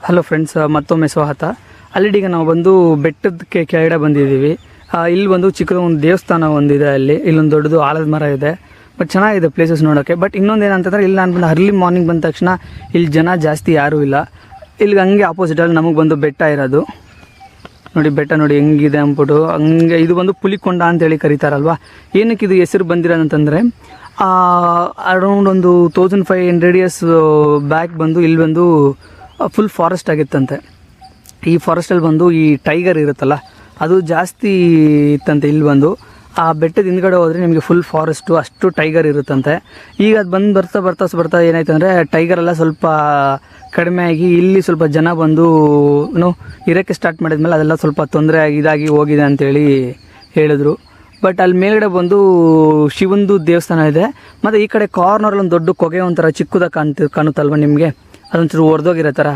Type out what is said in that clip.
Hello friends, ಮತ್ತೊಮ್ಮೆ ಸ್ವಾಗತ. ಅಲ್ಲಿಡೀಗ ನಾವು ಬಂದು ಬೆಟ್ಟದ ಕೆಳಗಡೆ ಬಂದಿದ್ದೀವಿ. ಇಲ್ಲಿ ಒಂದು ಚಿಕ್ಕದ ಒಂದು ದೇವಸ್ಥಾನ ಒಂದಿದೆ. ಇಲ್ಲೊಂದು ದೊಡ್ಡದು ಆಲದ ಮರ ಇದೆ. ಬಟ್ ಚೆನ್ನಾಗಿದೆ ಪ್ಲೇಸಸ್ ನೋಡೋಕ್ಕೆ. ಬಟ್ ಇನ್ನೊಂದು ಏನಂತಂದರೆ, ಇಲ್ಲಿ ನಾನು ಬಂದು ಅರ್ಲಿ ಮಾರ್ನಿಂಗ್ ಬಂದ ತಕ್ಷಣ ಇಲ್ಲಿ ಜನ ಜಾಸ್ತಿ ಯಾರೂ ಇಲ್ಲ. ಇಲ್ಲಿಗೆ ಹಂಗೆ ಆಪೋಸಿಟಲ್ಲಿ ನಮಗೆ ಬಂದು ಬೆಟ್ಟ ಇರೋದು ನೋಡಿ. ಬೆಟ್ಟ ನೋಡಿ ಹೆಂಗಿದೆ ಅಂದ್ಬಿಟ್ಟು. ಹಂಗೆ ಇದು ಬಂದು ಪುಲಿಕೊಂಡ ಅಂತೇಳಿ ಕರೀತಾರಲ್ವ. ಏನಕ್ಕೆ ಇದು ಹೆಸರು ಬಂದಿರೋದಂತಂದರೆ, ಅರೌಂಡ್ ಒಂದು 1500 ಇಯರ್ಸ್ ಬ್ಯಾಕ್ ಬಂದು ಇಲ್ಲಿ ಬಂದು ಫುಲ್ ಫಾರೆಸ್ಟ್ ಆಗಿತ್ತಂತೆ. ಈ ಫಾರೆಸ್ಟಲ್ಲಿ ಬಂದು ಈ ಟೈಗರ್ ಇರುತ್ತಲ್ಲ, ಅದು ಜಾಸ್ತಿ ಇತ್ತಂತೆ. ಇಲ್ಲಿ ಬಂದು ಆ ಬೆಟ್ಟದ ಹಿಂದ್ಗಡೆ ಹೋದರೆ ನಿಮಗೆ ಫುಲ್ ಫಾರೆಸ್ಟು, ಅಷ್ಟು ಟೈಗರ್ ಇರುತ್ತಂತೆ. ಈಗ ಅದು ಬಂದು ಬರ್ತಾ ಏನಾಯ್ತು ಅಂದರೆ, ಟೈಗರ್ ಎಲ್ಲ ಸ್ವಲ್ಪ ಕಡಿಮೆ ಆಗಿ ಇಲ್ಲಿ ಸ್ವಲ್ಪ ಜನ ಬಂದು ಇರೋಕ್ಕೆ ಸ್ಟಾರ್ಟ್ ಮಾಡಿದ್ಮೇಲೆ ಅದೆಲ್ಲ ಸ್ವಲ್ಪ ತೊಂದರೆ ಆಗಿ ಇದಾಗಿ ಹೋಗಿದೆ ಅಂತೇಳಿ ಹೇಳಿದ್ರು. ಬಟ್ ಅಲ್ಲಿ ಮೇಲ್ಗಡೆ ಬಂದು ಶಿವಂದು ದೇವಸ್ಥಾನ ಇದೆ. ಮತ್ತು ಈ ಕಡೆ ಕಾರ್ನರಲ್ಲಿ ಒಂದು ದೊಡ್ಡ ಕೊಗೆ ಒಂಥರ ಚಿಕ್ಕದಾಗಿ ಕಾಣುತ್ತಲ್ವ ನಿಮಗೆ, ಅದೊಂಚೂರು ಹೊಡೆದೋಗಿರೋ ಥರ.